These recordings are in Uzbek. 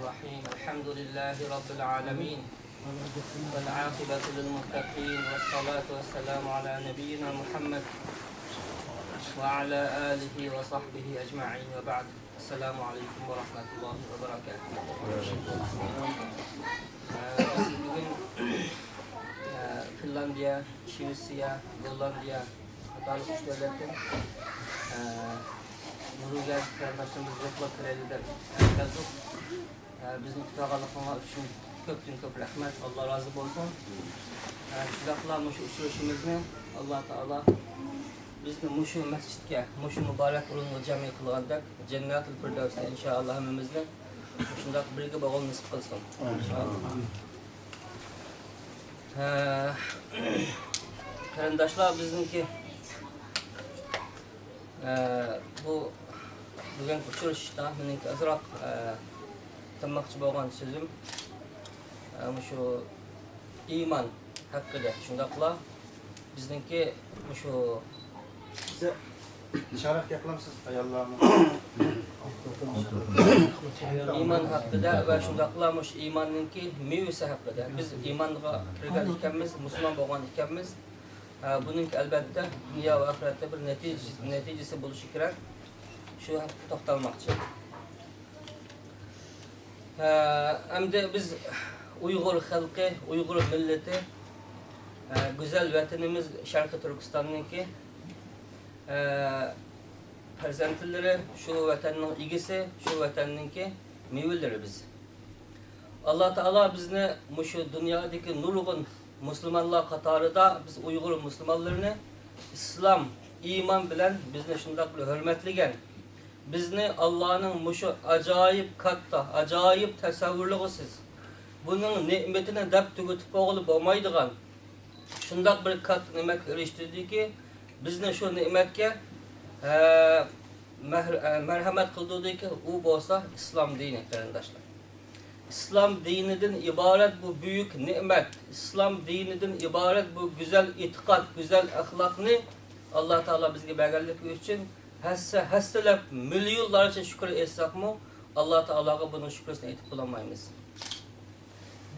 الرحيم الحمد لله رب العالمين والعاقبة للمتقين والصلاة والسلام على نبينا محمد وعلى آله وصحبه أجمعين وبعد السلام عليكم ورحمة الله وبركاته. Bugün Finlandiya, Şivisiya, Gollandiya, Hatalı Kuş Devleti Nurullah kardeşimiz Zokla Krali'den geldik. Bizim kitagalıqına üçün köp rahmet, Allah razı olsun. Şudaqlarmış uçuruşumuzni Allah Taala bizni muşu mescidga, muşu mübarek urunga jami qilgandak Jannatul Firdavsda inşallah hammamizni shundaq birga bo'lgan nasib qilsin. Qarindoshlar, bizniki bu bugün uçuruşda meniki azroq tanmoqchi bo'lgan so'zim shu iymon haqida. Shundaqla bizniki shu size işaret yaklamsız ayarlarını. iymon haqida va shundaqla mush iymonninki mevasi haqida. Biz iymonga kirgan ekanmiz, musulmon bo'lgan ekanmiz. Buningki albatta dunyo va oxiratda bir natijasi bo'lishi kerak. Shu haqda to'xtalmoqchi. Endi biz Uyg'ur xalqi, Uyg'ur millati, güzel vatanimiz Sharqi Turkistonninki farzandlari, shu vatanning egisi, shu vatanninki mevalari biz. Allah Taala bizni mushu dunyodagi nurg'un musulmonlar qatorida biz Uyg'ur musulmonlarini islom, iymon bilan bizni shundoq bir hurmatlagan. Bizni Allah'ın mushu ajoyib katta, ajoyib tasavvurlig'isiz. Buning ne'matini deb tugatib qo'yib bo'lmaydigan shundoq bir katta ne'matga erishdirdiki, bizni shu ne'matga marhamat qildiki, u bo'lsa islom dini qarindoshlar. İslam dinidan iborat bu büyük nimet, İslam dinidan iborat bu güzel itiqad, güzel ahlakni Allah Taala bizga berganligi uchun hassalab milyonlarcha shukr etsakmi, Allah Taalaga bunun şükrüsünü aytib bo'lmaymiz.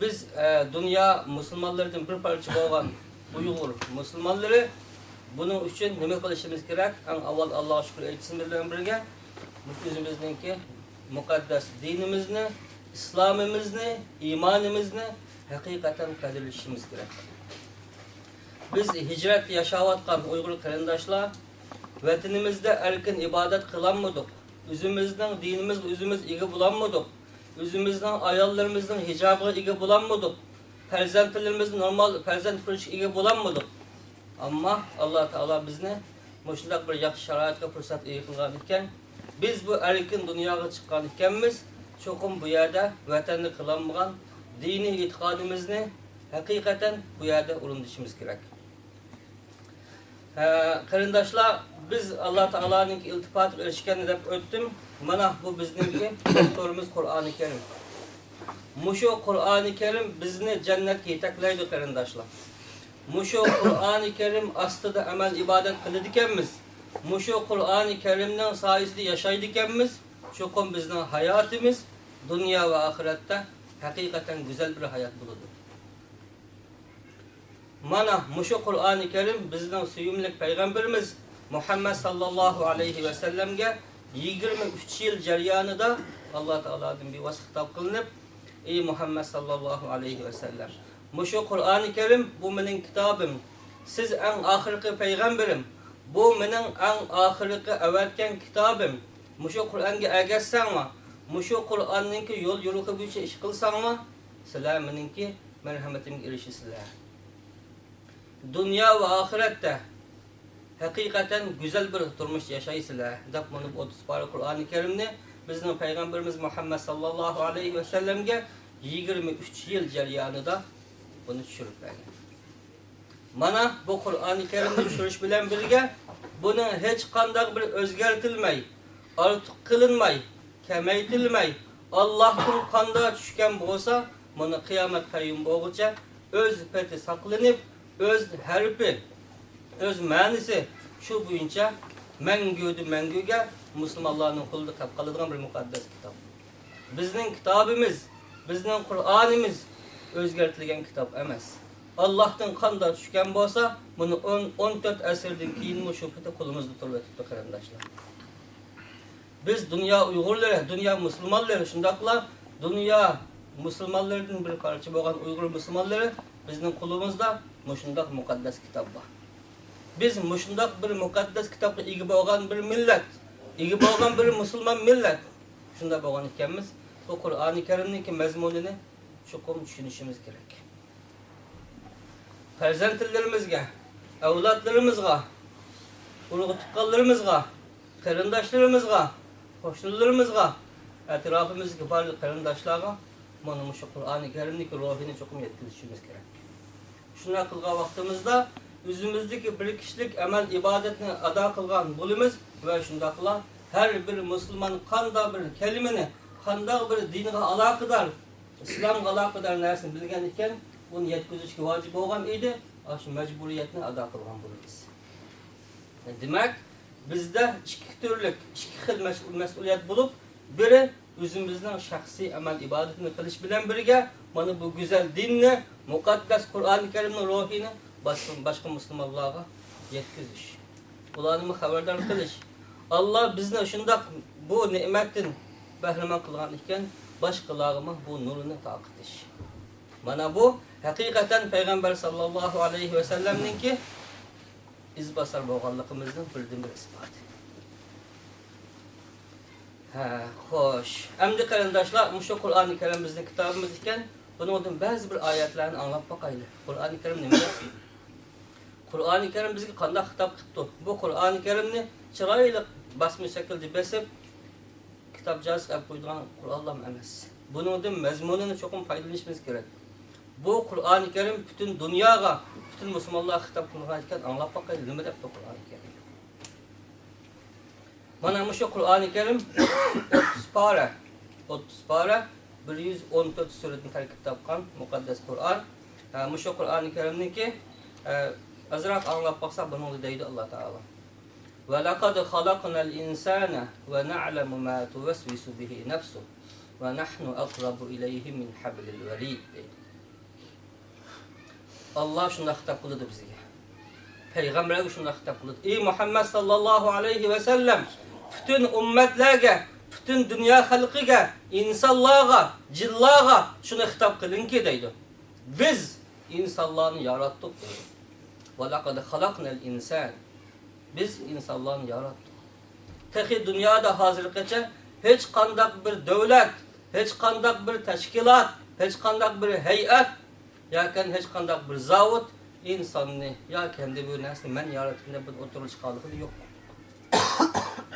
Biz dünya musulmonlaridan bir parça bo'lgan Uyg'ur musulmonlari bunun uchun nima qilishimiz kerak? Eng avval Allohga shukr aytishimiz bilan birga o'zimizningki muqaddas dinimizni, İslam'imizni, imanimizni hakikaten qadrlashimiz kerak. Biz hicret yaşayotgan Uyg'ur qarindoshlar vatanimizda erkin ibodat qilolmadik. O'zimizning dinimiz o'zimiz ega bo'lolmadik. O'zimizning ayollarimizning hijobiga ega bo'lolmadik. Farzandlarimiz normal farzand ko'rishga ega bo'lolmadik. Ammo Alloh taolo bizni shunday bir yaxshi sharoitga fursat qilgan ekan, biz bu erkin dunyoga chiqqan ekanmiz. Çokum bu yerde vatanını kılanmayan dini itikadımızı hakikaten bu yerde urunduşumuz gerek. Qarindoshlar, biz Allah Taala'nın iltifatı erişkenini deb öttüm. Mana bu bizninki dostlarımız Kur'an-ı Kerim. Muşu Kur'an-ı Kerim bizni cennetga yetaklaydi qarindoshlar. Muşu Kur'an-ı Kerim aslida amel ibadet kılıdikenmiz. Muşu Kur'an-ı Kerim'den sayesinde yaşaydikenmiz. Çokum bizning hayatımız dünya ve ahirette hakikaten güzel bir hayat buludu. Mana muşu Kur'an-ı Kerim bizning suyumlik peygamberimiz Muhammed sallallahu aleyhi ve sellem'ge 23 yıl jarayonida Allah Taaladan bir vasıf kılınıp ey Muhammed sallallahu aleyhi ve sellem, muşu Kur'an-ı Kerim bu mening kitabım. Siz en ahirki peygamberim. Bu mening en ahirki evvelken kitabım. Muşu Kur'an'ga ergashsangmi, muşu Kur'an'ninki yo'l yo'riqi bo'yicha ish qilsangmi, sizlar meninki marhamatimga erishasizlar. Dunyo va oxiratda haqiqatan go'zal bir turmush yashaysizlar deb mana 30 pora Qur'oni Karimni bizning payg'ambarimiz Muhammad sallallohu alayhi va sallamga 23 yil jarayonida buni tushirib bergan. Mana bu Qur'oni Karimni tushirish bilan birga buni hech qanday bir o'zgartirilmay, artıq kılınmay, kemaytilmay, Allah'ın kanda düşken bolsa, bunu kıyamet kayyum boğuca öz peti saklanıp, öz harfi, öz manisi şu boyunca mengüge Müslümanların kulunda kalıdığın bir mukaddes kitap. bizning kitobimiz, bizning Qur'onimiz o'zgartirilgan kitob emas. Allohdan qanday tushgan bo'lsa, buni 14 asrdan keyin shu paytda qo'limizda turib o'tibdi qarindoshlar. Biz dunyo Uyg'urlari, dunyo musulmonlari, shundaqla dunyo musulmonlardan bir parcha bo'lgan Uyg'ur musulmonlari bizning qo'limizda shundoq muqaddas kitob bor. Biz shundoq bir muqaddas kitobga ega bo'lgan bir millat, ega bo'lgan bir musulmon millat. Shunda bo'lgan ekanmiz, bu Qur'oni Karimning mazmunini chuqur tushunishimiz kerak. Farzandlarimizga, avlodlarimizga, urug' tuqqanlarimizga, qarindoshlarimizga, qo'shnilarimizga, atrofimizga barliq qarindoshlarga mana shu Qur'oni Karimning ruhini chuqur yetkazishimiz kerak. Shuna qilgan vaqtimizda o'zimizdagi bir kishilik amal ibodatni ado qilgan bo'lamiz va shundaqla har bir musulmon qanday bir kalimani, qanday bir dinga aloqador, islomga aloqador narsani bilgan ekan, buni yetkazishga vojib bo'lgan edi, shu majburiyatni ado qilgan bo'lamiz. Demak, bizda ikki turlik, ikki xil mas'uliyat bo'lib, biri o'zimizning shaxsiy amal ibodatini qilish bilan birga mana bu go'zal dinni, muqaddas Qur'oni Karimning ruhini boshqa musulmonlarga yetkazish. Ularni xabardor qilish. Allah bizni shundoq bu ne'matdan bahramand qilgan ekan, boshqalarga bu nurini taqitish. Mana bu haqiqatan payg'ambar sallallohu alayhi va sallamninki izbosar bo'lganligimizning birdan-bir isboti. Xo'sh. Endi qarindoshlar, shu Qur'oni Karim bizning kitobimiz ekan, buningdan ba'zi bir oyatlarni anglab boqaylik. Qur'oni Karim nima? Qur'oni Karim bizga qanday xitob qilibdi? Bu Qur'oni Karimni chiroyli basma shaklda besib kitob yozib qo'ygan Qur'onlar emas. Buningdan mazmunini cho'qim foydalanishimiz kerak. Bu Qur'oni Karim butun dunyoga, butun musulmonlarga xitob qilingan ekan, anglab boqaylik nima deb Qur'oni Karim. Mana shu Qur'oni Karim 30 para 114 suratni tarkib topgan muqaddas Qur'on. Shu Qur'oni Karimniki azroq anglab boqsak buni deydi Alloh taolo. Va laqad xalaqnal insana va na'lamu ma tuwaswisu bihi nafsuhu va nahnu aqrabu ilayhi min hablil warid. Allah shunday xitob qildi bizga. Payg'ambarga shunday xitob qildi. Ey Muhammad sallallohu alayhi va sallam, bütün ummatlarga, bütün dunyo xalqiga, insonlarga, jinlarga shuni xitob qilinki deydi. Biz insonlarni yaratdik deydi. Va laqad xalaqnal insan. Biz insonlarni yaratdik. Tahi dunyoda hozirgacha hech qanday bir davlat, hech qanday bir tashkilot, hech qanday bir hay'at yoki hech qanday bir zavod insonni yoki endi bu narsani men yaratdim deb o'tirish qoldig'i yo'q.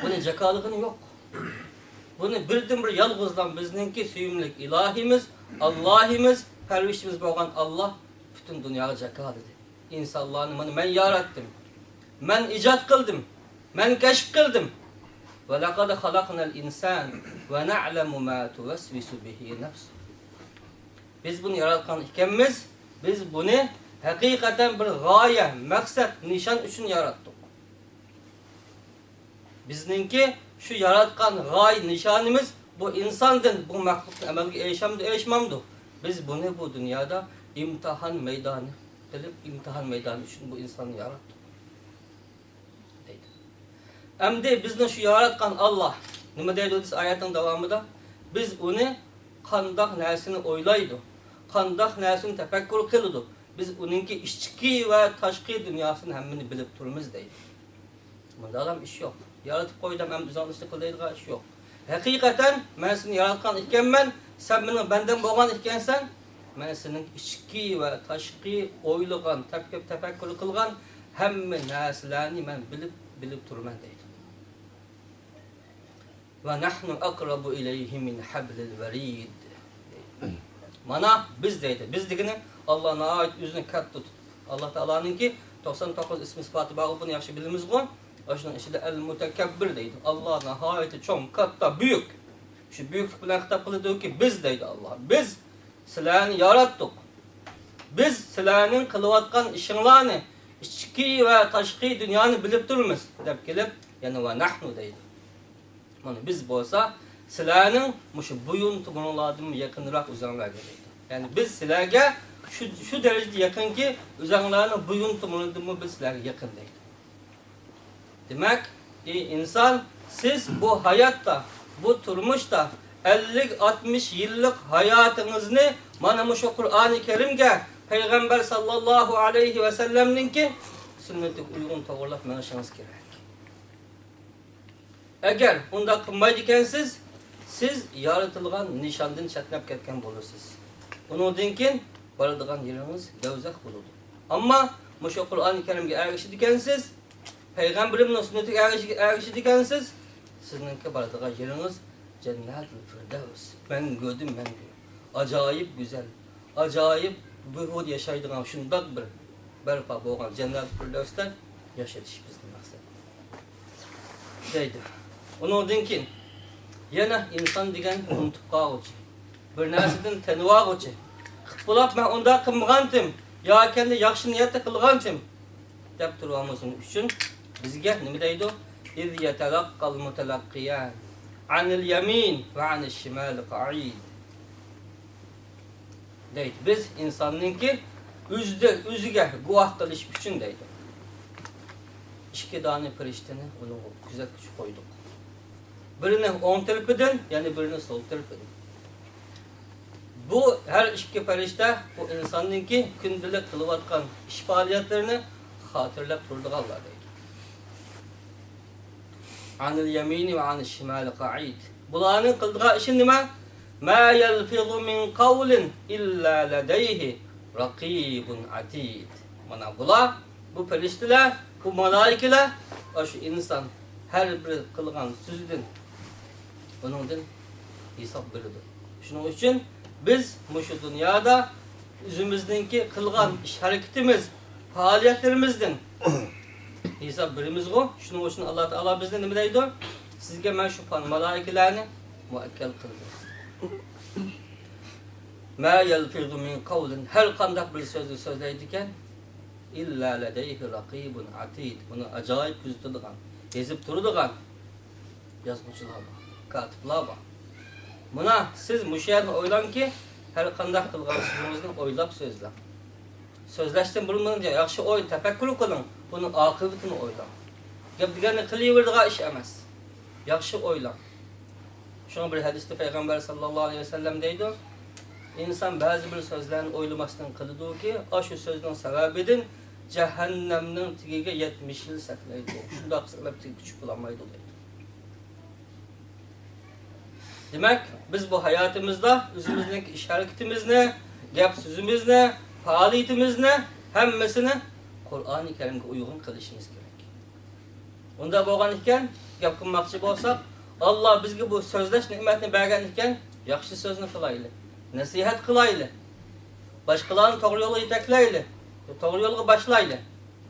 Buni jakalig'ini yo'q. Buni birdan bir yolg'izdan bizningki suyumlik ilohimiz, Allohimiz, parvishimiz bo'lgan Alloh butun dunyoga jakaladi. İnsanlarni mana men yaratdim. Men ijod qildim. Men kashf qildim. Va laqad xalaqnal insan va na'lamu ma tuwaswisu bihi nafsuhu. Biz buni yaratgan ekanmiz. Biz buni haqiqatan bir g'oya, maqsad, nishon uchun yaratdik. Bizningki shu yaratgan g'oya, nishonimiz bu insondan bu maxluqni amalga erishimdi, erishmamdi. Biz buni bu dunyoda imtihon maydoni qilib, imtihon maydoni uchun bu insonni yaratdik. Deydi. Endi bizni shu yaratgan Allah nima deydi bu oyatning davomida? Biz uni qandoq narsani o'ylaydi, qandoq narsani tafakkur qiladi. Biz uningki ichki va tashqi dunyosini hammani bilib turamiz deydi. Bunda ham ish yo'q. Yaratib qo'ydim, ham uzonishni qiladigan ish yo'q. Haqiqatan men seni yaratgan ekanman, sen mening bandam bo'lgan ekansan, men sening ichki va tashqi o'ylagan, tafakkur qilgan hamma narsalarni men bilib turman deydi. Va nahnu aqrabu ilayhi min hablil warid. Mana biz deydi. Biz degani Allohga ait o'zini katta tut. Alloh taoloninki 99 ismi sifati bor, buni yaxshi bilamiz-ku. Shuning ichida al-mutakabbir deydi. Alloh nihoyatda cho'ng, katta, buyuk. Shu buyuklik bilan xitob qiladi-ki, biz deydi Alloh. Biz sizlarni yaratdik. Biz sizlarning qilayotgan ishinglarni, ichki va tashqi dunyoni bilib turmiz deb kelib, yana va nahnu deydi. Mana biz bo'lsa sizlarning mushu buyun tumunlardan yaqinroq o'zinglarga deydi. Ya'ni biz sizlarga şu derecede yakınki uzaklarını buyun tumunlardan biz sizlarga yaqin deydi. Demek insan siz bu hayatta, bu turmuşta 50-60 yıllık hayatınızı mana şu Kur'an-ı Kerim'ge Peygamber sallallahu aleyhi ve sellem'ninki sünneti uygun tavırlap menişiniz gerek. Eğer onda kılmaydı siz yaratılgan nişandan çatnap ketken bulursunuz. Onundan keyin baradigan yeriniz dövzak bulurdu. Ama şu Kur'an-ı Kerim'ge erişidikensiz, Peygamberim'in sünnetiga erişidikensiz, sizinki baradigan yeriniz Cennet-ül Firdevs. Ben gördüm. Acayip güzel, acayip buyhud yaşaydığım şundak bir berpa boğan Cennet-ül Firdevs'ten yaşatış bizim maksat. Deydi. Onundan keyin yana insan degan unutup qalğıcı. Bir narsadan tanıvağıcı. Qıpılap men onda qılğandım. Ya kendi yaxşı niyetle qılğandım. Dep turğanımızın üçün bizge nima deydi? İz yetalaqqal mutalaqqiyan anil yamin ve anil shimal qa'id. Deydi. Biz insanınki üzüge guah qilish üçün deydi. İki tane perişteni onu güzel küçük koyduk. Birini on tarafından, yani birini sol tarafından. Bu her iki perişte bu insanınki gündelik kılıvatkan iş faaliyetlerini hatırlayıp durduğallar deydi. Anil yemini ve anil şimali qa'id. Bunların kıldığı işin nima? Ma yelfizu min kavlin illa ledeyhi rakibun atid. Mana bu perişteler, bu malaikeler, şu insan her bir kılgan sözüdün onundan hesap verildi. Şunun için biz şu dünyada özümüzdeki kılgan iş hareketimiz, faaliyetlerimizden hesap verimiz o. Şunun için Allah Teala bizden ne deydi? Sizge men şu malaikelerini muakkel kıldı. Ma yelfizu min kavlin, her kandak bir sözü sözleydiken İlla ledeyhi rakibun atid. Bunu acayip küzdüdüğün, gezip durduğun yazmışlar var, katiplar var. Buna siz müşahede oylan ki her kandak kılgan sözünüzden oylap sözler. Sözleştin bulunmayınca yaxşı oyun, tefekkür kılın. Bunun akıbetini oylan. Gep digeni kılıverdiği iş emez. Yaxşı oylan. Şuna bir hadiste Peygamber sallallahu aleyhi ve sellem deydi. İnsan bazı bir sözlerini oylamasından kılıdığı ki, şu sözün sebebidin cehennemnin tigige 70 yıl saklaydı. Şunda sebep tig küçük bulamaydı olaydı. Demek biz bu hayatımızda özümüzdeki iş hareketimizni, gap sözümüzni, faaliyetimizni hemmesini Kur'an-ı Kerim'e uygun kılışımız gerek. Onda bo'lgan ekan, gap qilmoqchi bo'lsak, Allah bizga bu sözleş nimetini bergan ekan, yaxshi so'zni qilaylik. Nasihat qilaylik. Boshqalarni to'g'ri yo'lga yetaklaylik. To'g'ri yo'lga boshlaylik.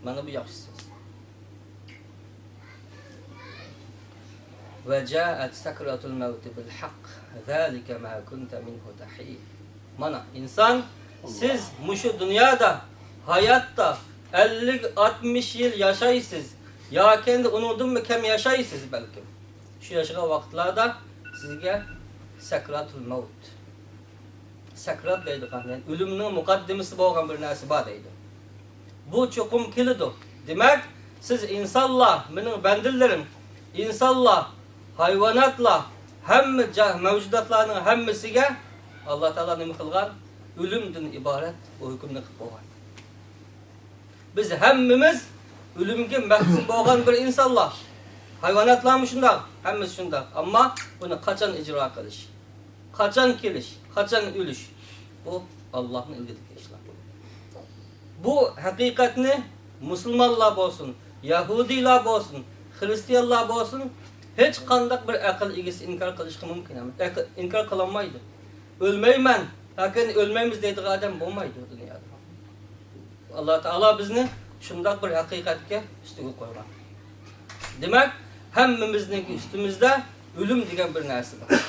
Mana bu yaxshi so'z. Ve ja'at sakratul maut bil haqq. Zalika ma kunta minhu tahid. Mana insan siz şu dünyada hayatta 50-60 yıl yaşaysınız. Ya kendi unutun mu kem yaşaysınız belki. Şu yaşayan vakitlerde sizge sakratul maut. Sakrat deydi yani ölümün mukaddimesi bo'lgan bir narsa bor deydi. Bu çokum kilidir. Demek siz insanla, benim bendilerim, insanla, hayvanatla, hem mevcudatlarının hemmesiga Allah Teala nima qilgan? Ölümden ibaret o hükümni qilib qo'ygan. Biz hemmimiz ölümge mahkum bo'lgan bir insanlar. Hayvanatlar mı şunda? Hemmisi şunda. Ama bunu kaçan icra kılış, kaçan keliş, kaçan ölüş. Bu Allah'ın ilgideki işler. Bu hakikatini Müslümanlar olsun, Yahudiler olsun, Hristiyanlar olsun, hiç kandak bir akıl ilgisi inkar kılışkı mümkün ama inkar kılamaydı. Ölmeymen, lakin ölmemiz dediği adam olmaydı o dünyada. Allah Teala bizni şundak bir hakikatke üstüne koygan. Demek hemmimizin üstümüzde ölüm degan bir narsa var.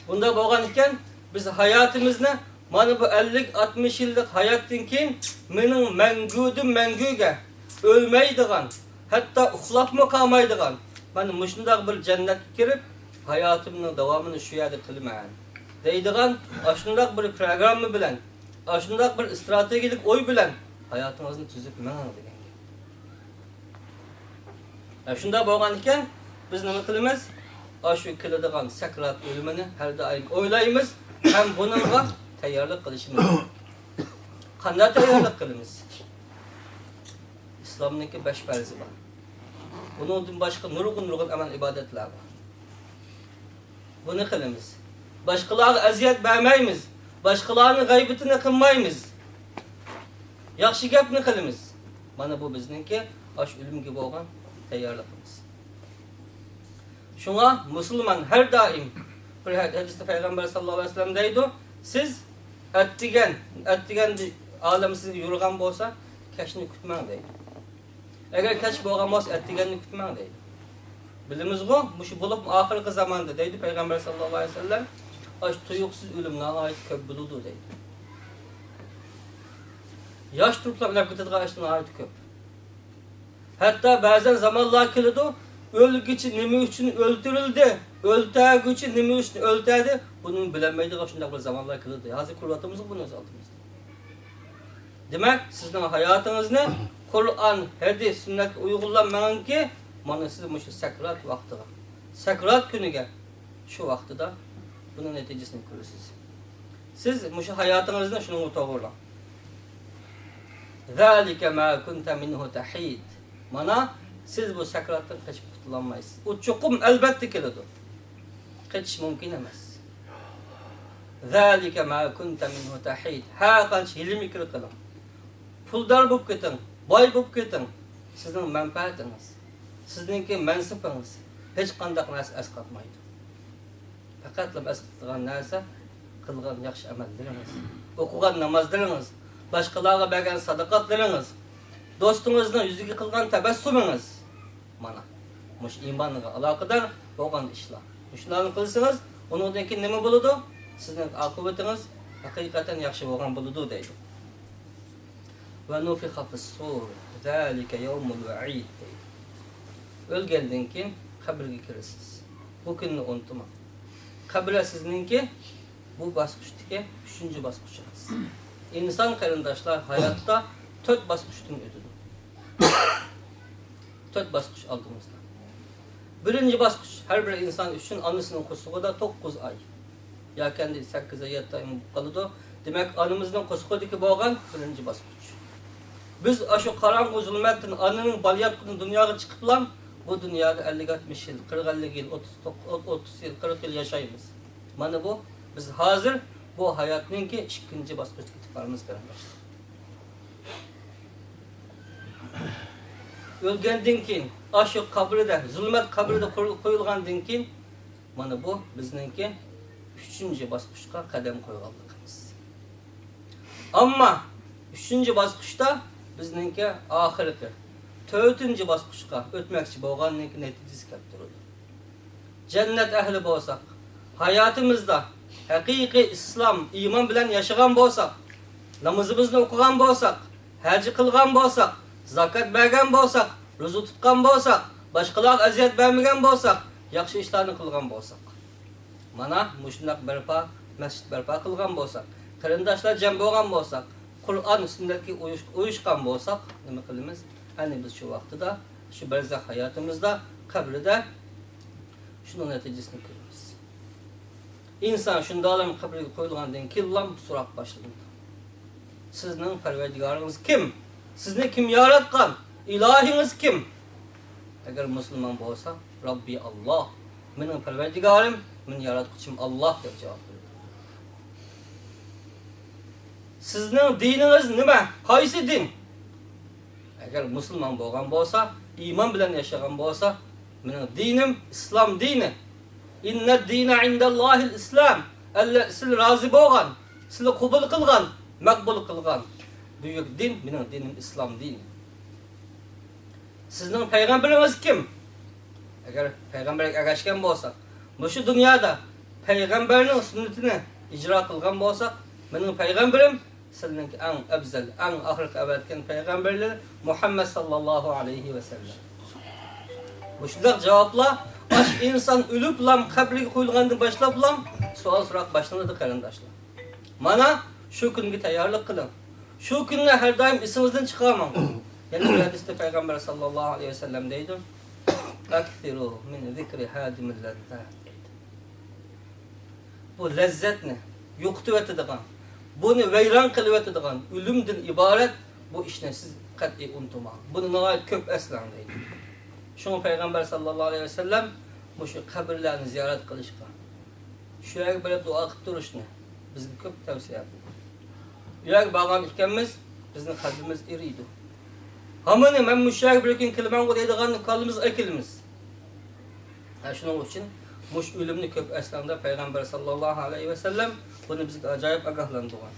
Bunda bo'lgan ekan biz hayatımızda mana bu 50-60 yıllık hayattan keyin mening manguga ölmeydigan, hatta uxlapmı qalmaydigan mana shunday bir jannatga kirib hayatımın devamını şu yerde kılmayan. Deydiğen aşındak bir programı bilen, aşındak bir stratejik oy bilen hayatınızın tüzüp meğen degan. Shunda bo'lgan ekan, biz nima qilamiz? Shu keladigan sakrat o'limini har doim o'ylaymiz, ham buningga tayyorlik qilishimiz. Qanday tayyorlik qilamiz? İslam'daki 5 farzi var. Bundan başqa nurg'un amal ibodatlar bor. Buni qilamiz. Boshqalarga aziyat bermaymiz. Boshqalarning g'aybitini qilmaymiz. Yaxshi gapni qilamiz. Mana bu bizningki ash o'limga bo'lgan tayyorligimiz. Şuna Müslüman her daim bir hadiste Peygamber sallallahu aleyhi ve sellem deydi, siz ettigen alem sizi yurgan bolsa keşni kütmang deydi. Eğer keş bo'lgan bo'lsa ettigenni kütmang deydi. Bilimiz bu, muşu bulup ahirki zamanda deydi Peygamber sallallahu aleyhi ve sellem, aş tuyuksuz ölüm nahayet köp buludu deydi. Yaş turuklar kıtıdığ aşın nahayet köp. Hatta bazen zamanlar kılıdı, ölgüçü nimi için öldürüldü, öldürgüçü nimi için öldürdü, bunun bilemeydiği şundak bir zamanlar kılıdı. Hazır Kur'an'ımız bunu öz altımızda. Demek sizin hayatınızda Kur'an, hadis, sünnet uygulanmayan ki, mana siz şu sakrat vakti var. Sakrat günüge, şu vakti da bunun neticesini görürsünüz. Siz şu hayatınızda şunu doğrulan. ذَٰلِكَ مَا كُنْتَ مِنْهُ تَحِيدٍ. Mana siz bu sakrattan kaçıp kurtulamayız. O çukum elbette kilodur. Kaçış mümkün emez. ذَٰلِكَ مَا كُنْتَ مِنْهُ تَحِيدٍ. Ha kanç hilim ikri kılın. Puldar bulup gidin, boy bulup gidin. Sizin menfaatiniz, sizinki mensupınız hiç kandak narsa esqatmaydı. Faqatla esqatgan narsa kılgan yaxşı amallarınız, okugan namazlarınız, başkalarına bergen sadakatlarınız, dostunuzun yüzüge kılgan tebessümünüz. Mana, muş imanlığa alakadar bo'lgan işler. Şunlarni qilsangiz, ondan keyin nima bo'ladi? Sizning oqibatingiz haqiqatan yaxshi bo'lgan bo'ladi deydi. Ve nufiha fis-sur, zalika yawmul va'id. Ölgenden keyin qabrga kirasiz. Bu kunni unutma. Qabr sizninki bu bosqichdagi 3-chi bosqichingiz. İnsan qarindoshlar hayotda 4 bosqichdan o'tadi. 4 bosqich oldimizda. Birinci bosqich her bir insan üçün anısının kusugida 9 ay. Ya kendi 8 ay 7 ay qoladi. Demek anımızın kusugidagi bo'lgan birinci bosqich. Biz şu qarang'u zulmatdan anının balyapkini dunyoga chiqiblam, bu dunyoda 50-60 yil, 40-50 yil, 30 yil, 40 yil yaşaymiz. Mana bu biz hozir bu hayotninki 2-chi bosqichga chiqamiz qarindoshlar. Ölgenden keyin şu qabrida, zulmat qabrida qo'yilgandan keyin mana bu bizninki 3-chi bosqichga qadam qo'yganligimiz. Ammo 3-chi bosqichda bizninki oxirgi 4-chi bosqichga o'tmoqchi bo'lganning natijasi kelib turadi. Jannat ahli bo'lsak, hayotimizda haqiqiy islom, iymon bilan yashagan bo'lsak, namozimizni o'qigan bo'lsak, haj qilgan bo'lsak, zakat bergan bo'lsak, ro'za tutgan bo'lsak, boshqalarga aziyat bermagan bo'lsak, yaxshi ishlarni qilgan bo'lsak. Mana mushundoq barpo, masjid barpo qilgan bo'lsak, qarindoshlar jam bo'lgan bo'lsak, Kur'an üstündeki uyuşkan bo'lsak, nima qilamiz? Hani biz şu vaqtida, şu barzakh hayatımızda, kabrida şunun neticesini ko'ramiz. İnsan shundoq qabrga qo'yilgandan keyin so'roq boshlanadi. Sizning Parvardigoringiz kim? Sizni kim yaratgan? İlahingiz kim? Eğer Müslüman bo'lsa, Rabbi Allah, mening Parvardigorim, men yaratquchim Allah deb javob beradi. Sizning dininiz nima? Qaysi din? Eğer Müslüman bo'lgan bo'lsa, iymon bilan yashagan bo'lsa, mening dinim islom dini. İnned dine indallahil islam. Allah siz razı bo'lgan, sizni qabul qilgan, maqbul qilgan buyuk din mening dinim islom dini. Sizning payg'ambaringiz kim? Eğer payg'ambarga ergashgan bo'lsak, bu dunyoda payg'ambarning sunnatini ijro qilgan bo'lsak, mening payg'ambarim sizning eng afzal, eng oxirgi avatgan payg'ambarlar Muhammad sallallohu alayhi va sallam. Bu shunday javoblar Aş insan ölüp lam kabriga qo'yilgandan boshlab lam savol so'roq boshlanadi qarindoshlar. Mana shu kunga tayyorlik qiling. Shu kunni har doim esingizdan chiqarmang. Yana bir hadisda payg'ambar sallallohu alayhi vasallam deydi: "Akthiru min zikri hadimil lazzat." Bu lazzatni yo'qitib o'tadigan, buni vayron qilib o'tadigan o'limdan iborat bu ishni siz qat'iy unutmang. Buni nihoyat ko'p aslang deydi. Şunu Peygamber sallallahu aleyhi ve sellem şu kabirlerini ziyaret kılışka. Şu yerge böyle dua kılıp duruşunu bizge köp tavsiye yapıyor. Yerge bağlan ikemiz bizim kalbimiz iriydi. Hamını men şu yerge bir gün kılman kodaydıgan kalbimiz ekilimiz. Şunun için muş ölümünü köp eslamda Peygamber sallallahu aleyhi ve sellem bunu bizge acayip agahlandırgan.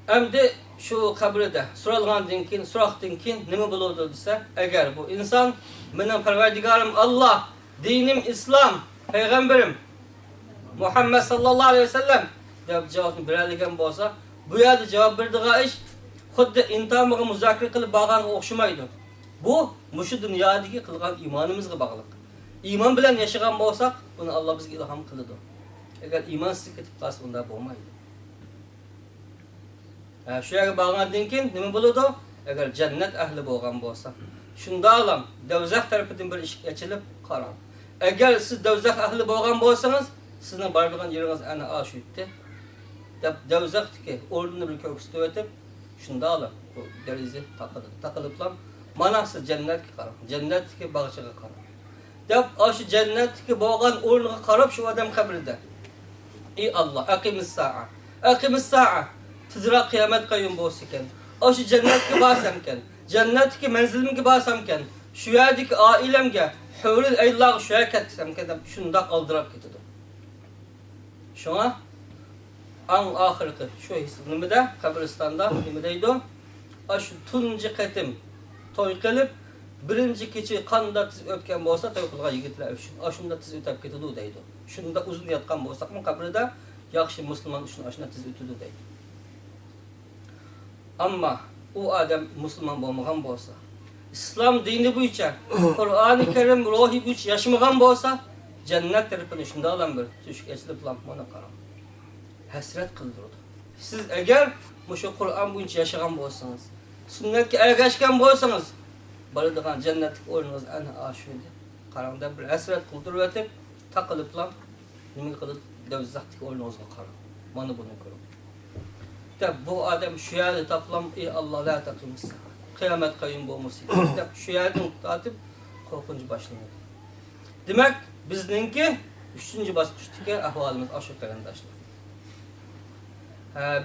Endi şu kabirde so'ralgandan keyin, so'roqdan keyin nima bo'ladi desa, agar bu inson mening Parvardigorim Alloh, dinim Islom, payg'ambarim Muhammad sallallohu alayhi vasallam deb javobni beradigan bo'lsa, bu yerda javob beradigan ish xuddi intomiga muzokara qilib bo'lganga o'xshamaydi. Bu mushu dunyodagi qilgan iymonimizga bog'liq. Iymon bilan yashagan bo'lsak, buni Alloh bizga ilhom qiladi. Agar iymonsiz ketib qolsa, unda bo'lmaydi. Şu yerge bağlandan keyin nima bo'ladi? Agar cennet ahli bo'lgan bo'lsa, shunda alam dovzax tarafidan bir eshik ochilib qarang. Agar siz dovzax ahli bo'lgan bo'lsangiz, sizning boradigan yeringiz ana shu yerda. Deb dovzaxdagi o'rnini bir ko'ksitib o'tib, shunda alam bu deraza taqiliblam. Mana siz jannatga qarang, jannatdagi bog'chaga qarang. Deb shu jannatdagi bo'lgan o'rniga qarab shu odam qabrida. Ey Alloh, aqimis sa'a. Aqimis sa'a. Tizra kıyamet kayyum bo'lsa-ken, o'sha jannatga borsamken, jannatdagi manzilimga borsamken, shu yerdagi oilamga, hurul aylarga shu yerga ketsam-ken deb shundoq oldirib ketadi. Shuna ang oxirgi shu nimada qabristonda nima deydi? Shu tunji qatim to'y qilib, birinchi kecha qanday tiz o'tgan bo'lsa, to'y qilgan yigitlar uchun shunda tiz o'tib ketadi deydi. Shunda uzun yotgan bo'lsa-mu qabrida yaxshi musulmon uchun shunda tiz o'tadi deydi. Ama o adam Müslüman olmagan bolsa, İslam dini bo'yicha, Qur'oni Karim ruhi bo'yicha yashamagan bolsa, cennet tarafini shunda alam bir tushuk eslib mana qarang. Hasrat qildiradi. Siz agar shu Qur'on bo'yicha yashagan bo'lsangiz, sunnatga ergashgan bo'lsangiz, boradigan jannatlik o'rningiz ana shu edi. Qarangda bir hasrat qildirib o'tib, taqiliblam, nima qilib dovzaxdagi o'rningizga qarang. Mana buni ko'ring. Bu adam şu yerde toplam, ey Allah la taqimsa. Kıyamet kayyum bo'lmoqsi. Deb şu yerdan tatib qo'rqinch boshlanadi. Demak, bizningki 3-chi bosqichdagi ahvolimiz o'sha qarindoshlar.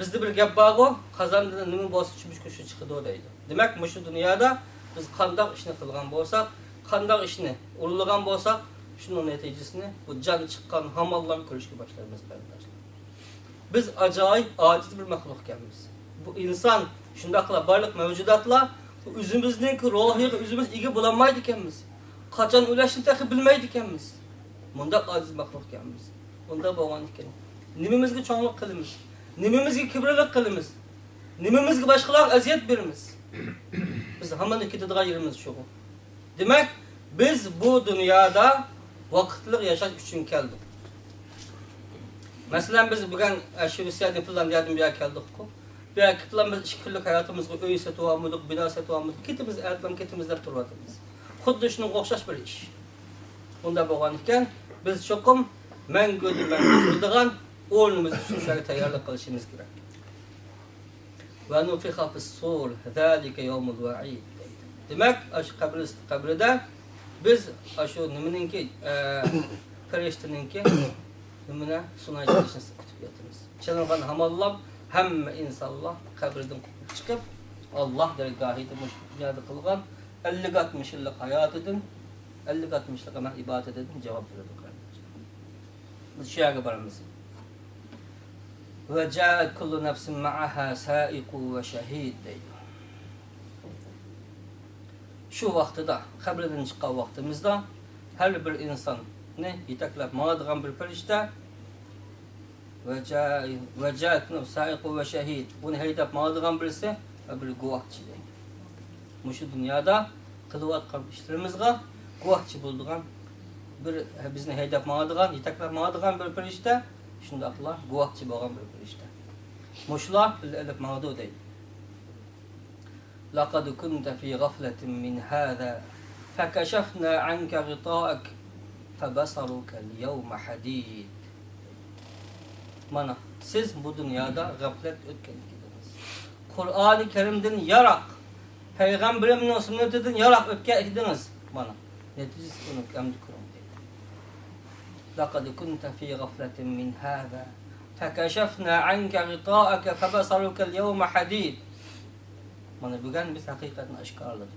Bizda bir gap bor-ku, qazondan nima bo'lsa shu chiqadi deydi. Demak, shu dunyoda biz qanday ishni qilgan bo'lsak, qanday ishni ulug'lagan bo'lsak, shunun natijasini bu jon chiqqan hamallarni ko'rishga boshlaymiz qarindoshlar. Biz acayip aciz bir mahlukkanmiz. Bu insan shundaqlar barliq mavjudotlar o'zimizning ruhiga o'zimiz ega bo'lolmaydi ekanmiz. Qachon o'lashni taxi bilmaydi ekanmiz. Bunda aciz mahlukkanmiz. Bunda bo'lgan ekan. Nimamizga cho'nglik qilamiz? Nimamizga kibrlik qilamiz? Nimamizga boshqalar aziyat beramiz? Biz hammani ketadigan yerimiz shu. Demak, biz bu dunyoda vaqtli yashash uchun keldik. Mesela biz bugün Şivsiyadi falan yardım bir yer geldik-ku. Bir yer falan biz 2 kunluk hayatımızda öy satı almadık, bina satı almadık. Kitimiz ayetlam kitimizde turvatımız. Xuddi şunun o'xshash bir ish. Bunda bo'lgan ekan, biz cho'qim mangudurdigan o'rnimiz uchun shunga tayyorlik qilishimiz kerak. Va nufixa fis-sur, zalika yawmul va'id. Demak, shu qabrida biz shu nimaninki farishtaninki nimana sunayishni kutib yotamiz. Chenilgan hamallam hamma insonlar qabrdan chiqib Alloh dargohida mush dunyoda qilgan 50-60 yillik hayotidan 50-60 yillik amal ibodatidan javob beradi. Biz shu yerga boramiz. Ve ja'at kullu nafsin ma'aha sa'iqu ve shahid deydi. Şu vaqtida, qabrdan chiqqan vaqtimizda har bir inson ne yetaklab mağadigan bir farishta ve ja'at sa'iqu ve shahid. Bunu haydab mağadigan birisi bir guvohchi deydi. Mushu dunyoda qilayotgan ishlarimizga Guvahçı bulduğun bir bizni heydep mağdıgan, yeteklep mağdıgan bir perişte, şundaklar guvahçı boğan bir perişte. Muşlar elip mağdu değil. لَقَدْ كُنْتَ فِي غَفْلَةٍ مِّنْ هَذَا فَكَشَفْنَا عَنْكَ غِطَاءَكَ فَبَصَرُكَ الْيَوْمَ حَدِيدٌ. Mana, siz bu dünyada gaflet ötken gidiniz. Kur'an-ı Kerim'den yarak, Peygamberim'in sünnetinden yarak ötken gidiniz. Mana, neticesi onu emdi kurum deydi. لَقَدْ كُنْتَ فِي غَفْلَةٍ مِّنْ هَذَا فَكَشَفْنَا عَنْكَ غِطَاءَكَ فَبَصَرُكَ الْيَوْمَ حَدِيدٌ. Mana bugün biz hakikatini aşkarladık.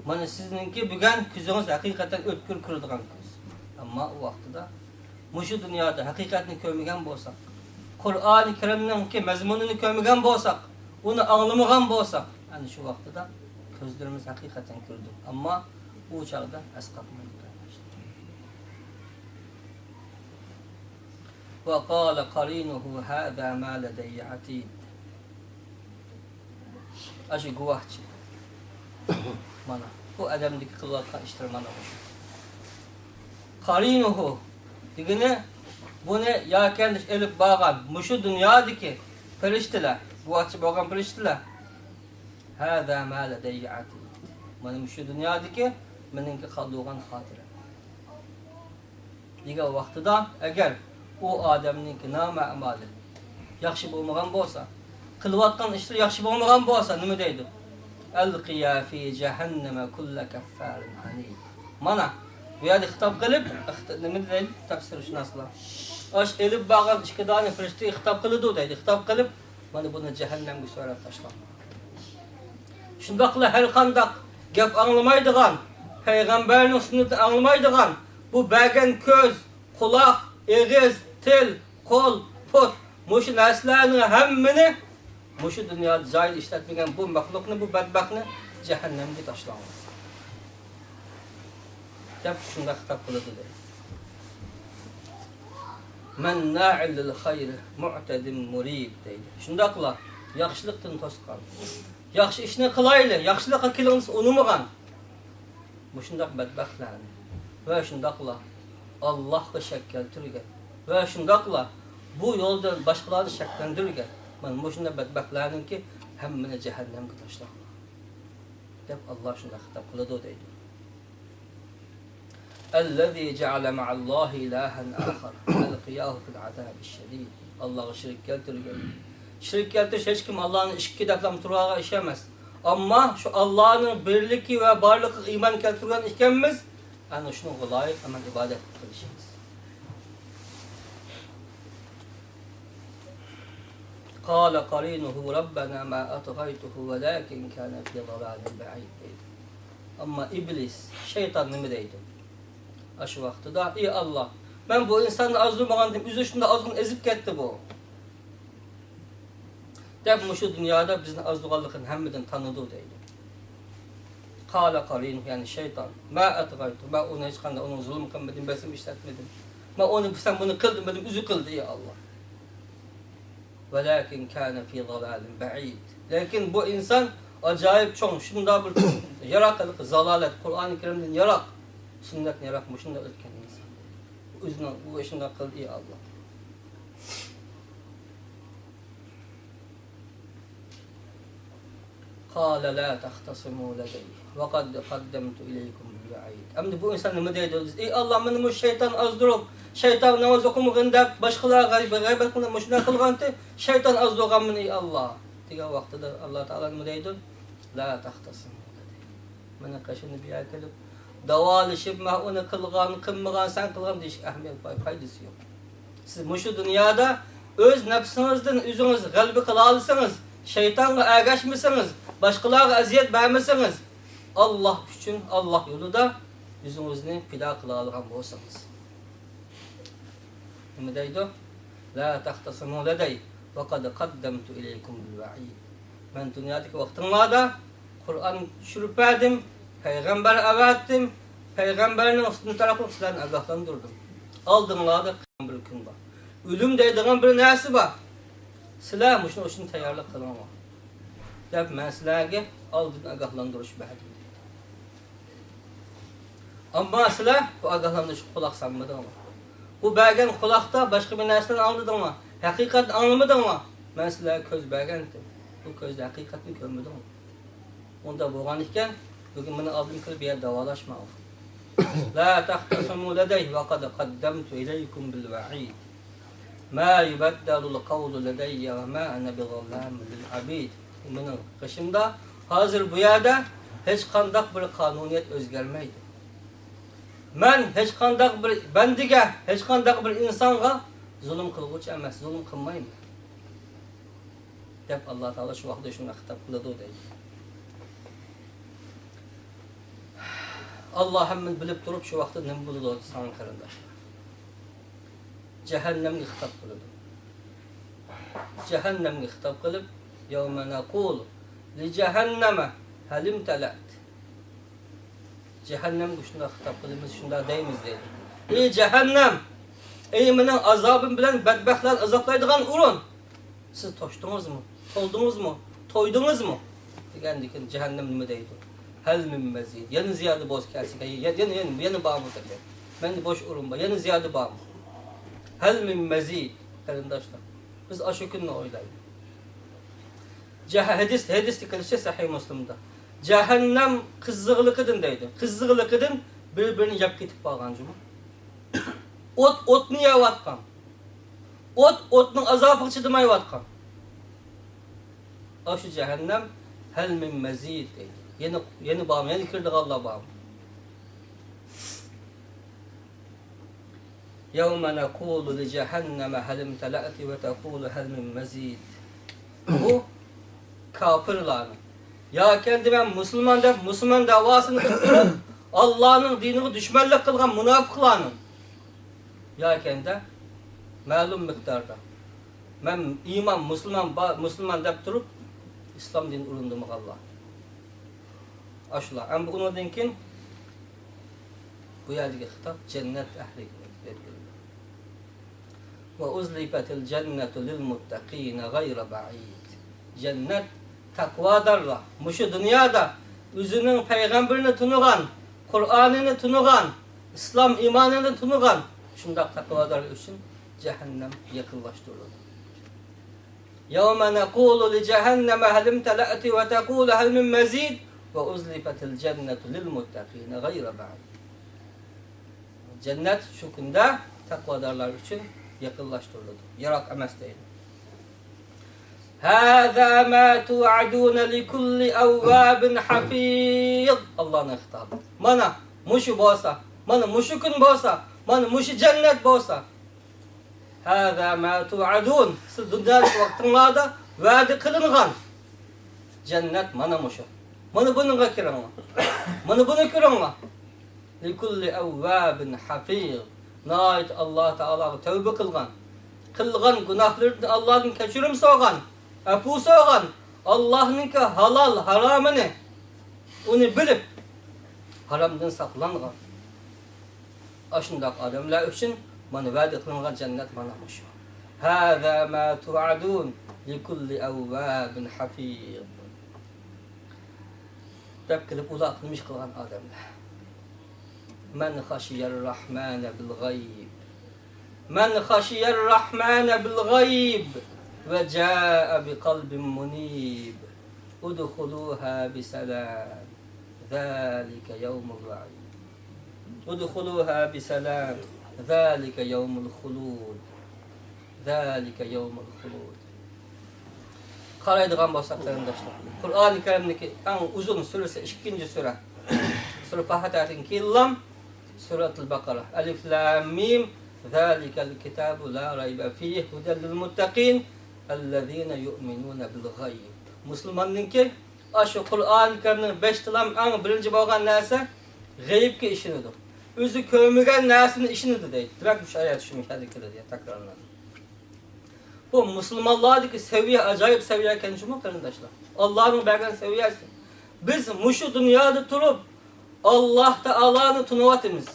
Mana sizinki bugün küzünüz hakikaten ötkür kırıldıgan küz. Ama o vaxtıda muşu dünyada hakikatini körmegen bolsak, Kur'an-ı Kerim'nin mezmununu körmegen bolsak, onu anlamagan bolsak, yani şu vaxtıda közlerimiz hakikaten kürdü. Ama bu çağda esqatmaydı. Ve qâle qarînuhu hâzâ mâ ledeyye atîd. Aşı guvahçı. Mana bu adamdaki kılvatkan işler mana olmuş. Qarinuhu digine bunu ya kendi elip bağan muşu dünyadaki periştiler. Guvahçı bağan periştiler. Hâzâ mâ ledeyye atîd. Mana muşu dünyadaki meninki kaldığın hatire. Diga vaxtıda eğer o adamninki nama'amali yaxşı bolmagan bolsa, kılvatkan işler yaxşı bolmagan bolsa nima deydi? Elqiya fi cehenneme kulle keffarin hanid. Mana bu yerda hitap qilib, nima deydi? Tafsir shuni asla. Aş elib bağan ishkidani firishta hitap qiladi deydi. Hitap qilib, mana buni cehennemga so'rab tashlan. Shundaqla har qanday gap anglamaydigan, payg'ambarning sunnatini anglamaydigan, bu bagan ko'z, quloq, eg'iz, til, qo'l, put, mushu narsalarning hammani mushu dunyoda joyida ishlatmagan bu maxluqni, bu badbaxtni cehennemga tashlan. Deb shunda xitob qiladi deydi. Manna'il lil xayr mu'tadin murib deydi. Shundaqla yaxshilikdan to'sqan. Yaxshi ishni qilayli, yaxshilikqa kelingsiz unamagan. Mushundaq badbaxtlarni va shundaqla Allohga shak keltirgan va shundaqla bu yo'lda boshqalarni shaklantirgan. Mana mushunda badbaxtlarninki hammani cehennemga tashlan. Deb Alloh shunda xitob qiladi deydi. الذي جعل مع الله إلها آخر ألقياه في العذاب الشديد. Allah'a şirk keltirgan. Şirk keltirish hech kim Allah'ın ikki daflam turaga iş emas. Ama şu Allah'ın birliki ve barlığı iman keltirgan ekanmiz, ana shuni loyiq amal ibodat qilishimiz. قال قرينه ربنا ما أطغيته ولكن كان في ضلال بعيد. Ama iblis, şeytan nima deydi? Aşı vaxtıda, ey Allah, ben bu insanı azdurmağandım, üzüşünde azgın ezip gitti bu. Deb şu dünyada bizim azdurganlıkın hemmeden tanıdığı deydi. Kâle qarîn, yani şeytan, ma atgaytu, ben ona hiç kanda onun zulüm kılmadım, besim işletmedim. Ben onu sen bunu kıldın, benim üzü kıldı ey Allah. Velakin kâne fî dalâlin ba'id. Lakin bu insan acayip çoğun, şunda bir yarakılık, zalalet, Kur'an-ı Kerim'den yarak, sünnetini yarakmışında ötken insan. Bu üzüne, bu işinde kıldı ey Allah. Kâle lâ tehtasimû ledeyh ve kad kaddemtu ileykum bil'aid. Amdi bu insan nima deydi? Ey Allah, beni bu şeytan azdırıp, şeytan namaz okumaganda başkalar gıybet kılın, muşuna kılgantı, şeytan azdırgan meni ey Allah. Diga vaqtida Allah Teala nima deydi? La tehtasimû ledeyh. Meni qaşını bir yer kelib, davalışıp, onu kılgan, kılmagan, sen kılgan deyiş ahmiyet faydası yok. Siz muşu dünyada öz nefsinizden özünüz galbi kılalısınız, şeytanla ergaşmışsınız, başkalarına eziyet vermişsiniz. Allah için, Allah yolunda yüzünüzü fida kılalıgan bolsanız. Nima deydi? La tahtasimû ledeyh ve kad kaddemtu ileykum bil'aid. Ben dünyadaki vaktimlarda Kur'an şurup verdim, peygamber avattim, peygamberin üstünü tarafı sizlerini agahlandırdım. Aldımlarda bir gün var. Ölüm deydiğin bir nesi var. Sizler muşun o için tayarlık kılmama. Dep ben sizlerge aldın agahlandırış verdim. Ama sizler bu agahlanmış kulak sanmadın mı? Bu bergen kulakta başka bir nereden anladın mı? Hakikat anlamadın mı? Ben sizler köz bergendim. Bu közde hakikatini görmedim mi? Onda boğan iken bugün bunu aldım kılıp bir yer davalaşma. La tahtasimu ledeyh ve kad kaddemtu ileykum bil va'id. Ma yubaddalul kavlu ledeyye ve ma ene bi zallamin lil abid. Bunun kışımda hazır bu yerde hiç kandak bir kanuniyet özgermeydi. Ben hiç kandak bir bendige, hiç kandak bir insanga zulüm kılgıç emas, zulüm kılmayım. Dep Allah Teala şu vakti şuna hitap kıldı deydi. Allah hemen bilip durup şu vakti ne buldu sana karındaşlar. Cehennemge hitap kıldı. Cehennemge hitap kılıp yevme nekul li cehenneme helim telat. Cehennem şunda hitap kılımız şunda deyimiz deydi. Ey cehennem! Ey menin azabım bilen bedbahtlar azaplaydıgan urun. Siz toştunuz mu? Toldunuz mu? Toydunuz mu? Degendikin cehennem nime deydi. Hel min mezid. Yani ziyade boz kelsin. Yani bağımı tabi. Ben boş urun. Yani ziyade bağımı. Hel min mezid. Karındaşlar. Biz aşıkınla oylayın. Hadis dikilişe Sahih Müslim'de. Cehennem kızzığılıkıdın deydi. Kızzığılıkıdın birbirini yap ketip bağlan cuma. Otunu yavatkan. Otun azabı çıdımay vatkan. Aşı cehennem hel min mezid deydi. Yeni bağım, yeni kirdik Allah bağım. Yevme nekulu li cehenneme helim tela'ti ve tekulu hel min mezid. Bu kafirlerin. Ya kendi ben Müslüman davasını kıldırıp Allah'ın dinini düşmanlık kılgan münafıklarının. Ya kendi malum miktarda. Ben iman, Müslüman deyip durup İslam din urundum Allah. Aşılar. Ama bugün o dinkin bu yerdeki hitap cennet ehli edildi. Ve uzlifatil cennetu lil muttaqine gayre ba'id. Cennet takvadarla. Muşu dünyada üzünün peygamberini tunugan, Kur'an'ını tunugan, İslam imanını tunugan şundak takvadar için cehennem yakınlaştırılır. يَوْمَ نَقُولُ لِجَهَنَّمَ هَلْ امْتَلَأْتِ وَتَقُولُ هَلْ مِنْ مَزِيدٍ وَاُزْلِفَتِ الْجَنَّةُ لِلْمُتَّقِينَ غَيْرَ بَعِيدٍ. Cennet şu günde takvadarlar için yakınlaştırıldı. Yarak emes değil. هَذَا مَا تُوعَدُونَ لِكُلِّ اَوَّابٍ حَفِيظٍ. Allah'ın hitabı. Mana muşu bolsa, mana muşu gün bolsa, mana muşu cennet bolsa. هَذَا مَا تُوعَدُونَ. Siz dünyadaki vaktinlarda vaadi kılıngan cennet mana muşu. Mana bununla kiranla. Mana bunu kiranla. لِكُلِّ اَوَّابٍ حَفِيظٍ. Nait Allah Teala'ya tövbe kılgan. Kılgan günahlarını Allah'ın keçirim soğan. Apu soğan. Allah'ın ki halal haramını onu bilip haramdan saklangan. Aşındak adamlar için mana vaadi kılıngan cennet mana muşu. هَذَا مَا تُوعَدُونَ لِكُلِّ اَوَّابٍ حَفِيظٍ. Dep kılıp uzatılmış kılgan adamlar. Men haşiyer rahmane bil gayb. Men haşiyer rahmane bil gayb ve caa bi kalbin munib. Udhuluha bi selam. Zalika yevmul va'id. Udhuluha bi selam. Zalika yevmul hulud. Zalika yevmul hulud. Qaraydigan bolsak qarindoshlar. Qur'oni Karimdagi eng uzun surasi 2-chi sura. Sura Fatihaning kellam Suratul Baqara. Alif Lam Mim. Zalikal kitabu la rayba fihi hudal lil muttaqin ellezina yu'minuna bil gayb. Müslümanninki aşı Qur'on Karimning 5 tilam eng birinchi bo'lgan narsa g'aybga ishinidir. O'zi ko'rmagan narsani ishinidir deydi. Direkt bu ayet tushunishadi diye takrorlanadi. Bu Müslümanlardaki seviye acayip seviye ekan cuma kardeşler. Allah'ın bergen seviyesi. Biz muşu dünyada turup Allah Teala'nı tunuvatımız.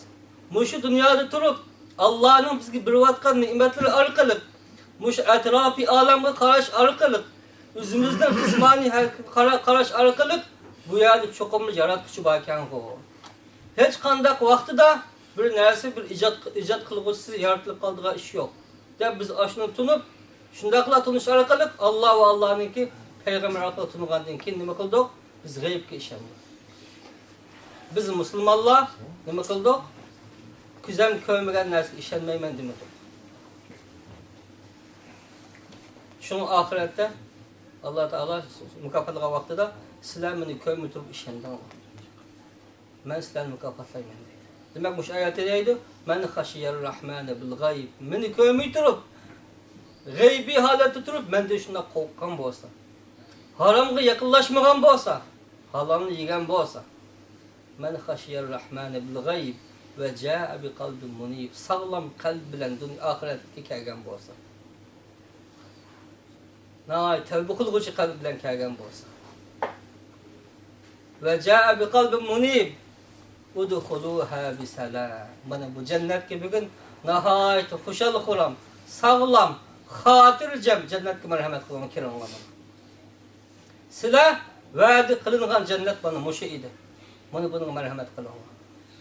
Muşu dünyada turup Allah'ın bizge birvatkan nimetleri arkalık. Muş etrafi alemde karaş arkalık. Üzümüzden kısmani karaş arkalık. Bu yerde çokumlu yaratıcı bakan o. hech qanday vaqtida bir narsa bir ijod qilg'uvchisi yaratılib qoldigan ish yo'q. Deb biz ashuni tunib, shundaqla tunish orqali Alloh va Allohningki payg'ambar orqali tungandan keyin nima qildik? Biz g'aybga ishondik. Biz musulmonlar nima qildik? Ko'zam ko'rmagan narsaga ishonmayman dedik. Şunun ahiretdə Allah Teala mükafatlayan vaxtında sizlər məni kömür turub işəndən. Mən sizləri mükafatlayım deyir. Demək bu ayətdə deyildi? Mən xəşiyyər-Rahmanə bil-gayb. Məni kömür turub, gaybi halətdə turub, mən də şunda qorqqan bolsa, haramğa yaxınlaşmagan bolsa, halalını yegən bolsa, mən xəşiyyər-Rahmanə bil-gayb və cəə bi qalbin munib. Sağlam qalb bilən ahirətə gələn bolsa. Tevbe kılgıcı kalb bilen kelgen bolsa. Ve caa bi kalbin munib. Udkhuluha bi salam. Bana bu cennet gibi gün nahayet hoşalık olam, sağlam, hatırcam cennet ki merhamet kılan kiran olamam. Sila vaadi kılıngan cennet bana muşu idi. Bana bunun merhamet kılan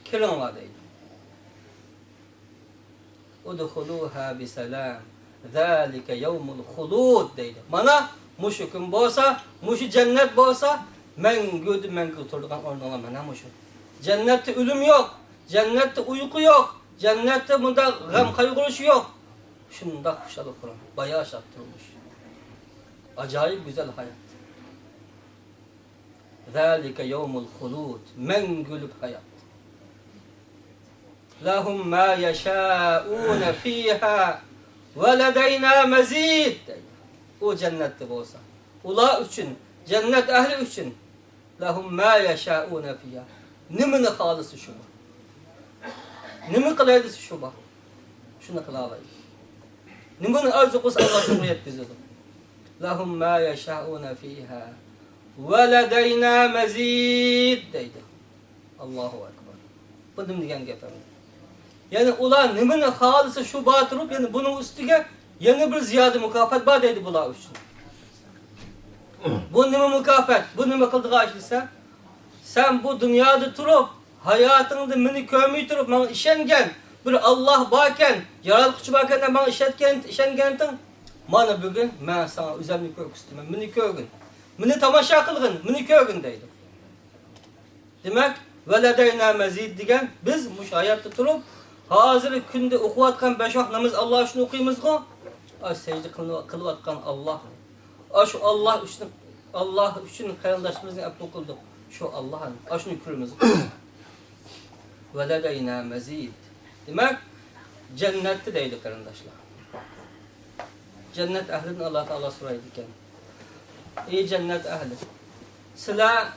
kiran oladıydı. Udkhuluha bi salam. Zalika yevmul hulud deydi. Mana muşu gün bolsa, muşu cennet bolsa, mengü turduğun ornuna mana muşu. Cennette ölüm yok, cennette uyku yok, cennette bunda gam kaygırışı yok. Şunda hoşalık kuran, bayağı şarttırılmış. Acayip güzel hayat. Zalika yevmul hulud, mengülük hayat. Lahum ma yeşâûne fîhâ وَلَدَيْنَا مَزِيدٍ. O cennette olsa. Ula üçün, cennet ehli üçün. لَهُمْ مَا يَشَاءُونَ فِيهَا. Nimini halısı şu bu. Nimi kılaydısı şu bu. Şunu kılalaydı. Nimini arzu kısa Allah şunu yetkizildi. لَهُمْ مَا يَشَاءُونَ فِيهَا وَلَدَيْنَا مَزِيدٍ deydi. Allahu Ekber. Bu dimdigen gefemdi. Yani ulan nimini halısı şu batırıp yani bunun üstüge yeni bir ziyade mükafat badeydi bula üçün. Bu nimi mükafat, bu nimi kıldığı açlıysa sen bu dünyada turup hayatında mini kömüy turup bana işengen bir Allah baken, yaralıkçı baken bana işengentin bana bugün ben sana üzerine kök üstüme mini kögün. Mini tamaşa kılgın, mini kögün deydi. Demek veledeyna mezid diyen biz muş hayatta turup hazır günde okuvatkan 5 vakit namaz Allah için okuyumuz go. Ay secde kılıvatkan Allah. Şu Allah için kardeşimizin yaptığı kıldık. Şu Allah'ın aşını kürümüz. Veledeyna mezid. Demek cennette deydi kardeşler. Cennet ehlinin Allah Teala soraydı iken. Ey cennet ehli. Sizler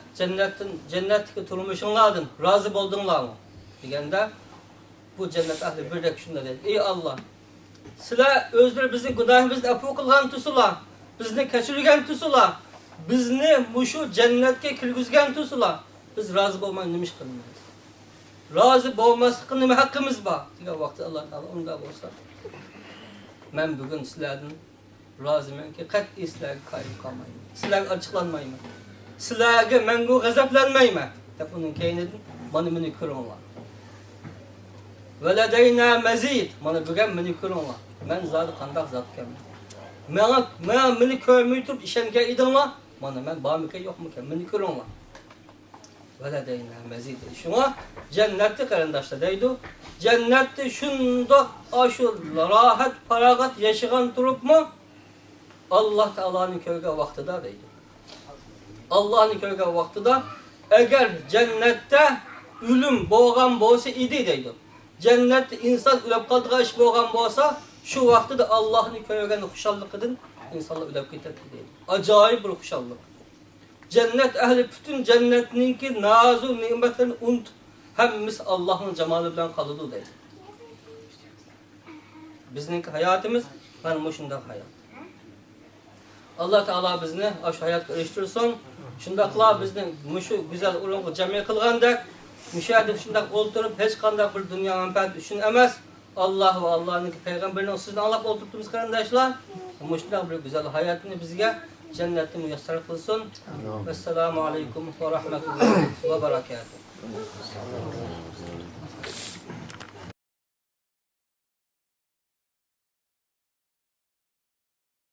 cennetteki turmuşunladın, razı boldunlar mı? Degende bu cennet ahli bir de şunda dedi. Ey Allah! Sizler özür bizi günahımızı affı kılgan tusula, bizni keçirgen tusula, bizni muşu cennetke kirgizgen tusula. Biz razı olmayı nimiş kılmayız. Razı olması nime hakkımız var. Diye vakti Allah Teala onda olsa. Ben bugün sizlerden razıyım ki kat'i sizlerge kayyum kalmayayım. Sizlerge açıklanmayayım. Sizlerge mengu gazaplanmayayım. Tabi bunun keynedin, bana meni kırınlar. Veledeyna mezid. Bana bugün meni kırınlar. Ben zaten kandak zat kemim. Ben meni kömüy turup işemge idinlar. Bana ben bağımike yok mu kemim. Meni kırınlar. Veledeyna mezid. Şuna cennette karındaşta deydi. Cennette şunda aşır rahat paragat yaşayan durup mu? Allah Teala'nın köyge vaktida deydi. Allah'ın köyge vaktida eğer cennette ölüm boğan bolsa idi deydi. Cennette insan ölüp kaldığı iş boğan bolsa şu vaktida Allah'ın köyge hoşallık edin insanlar ölüp gitti deydi. Acayip bir hoşallık. Cennet ehli bütün cennetninki nazu nimetlerini unut. Hemmimiz Allah'ın cemalı bilen kalıdı deydi. Bizning hayatımız ben şunday hayat. Allah Teala bizni aş hayatga eriştirsin. Şundaqla bizni muşu güzel ulug'ga jami qilgandek, müşahede şundaq o'ltirib hech qanday bir dunyo manfaati uchun emas, Allah va Allohning payg'ambarining so'zini anglab o'tiribmiz qarindoshlar. Mushundaq bir güzel hayotni bizga cenneti müyesser kılsın. Vesselamu aleyküm ve rahmetullahi ve berekatuhu.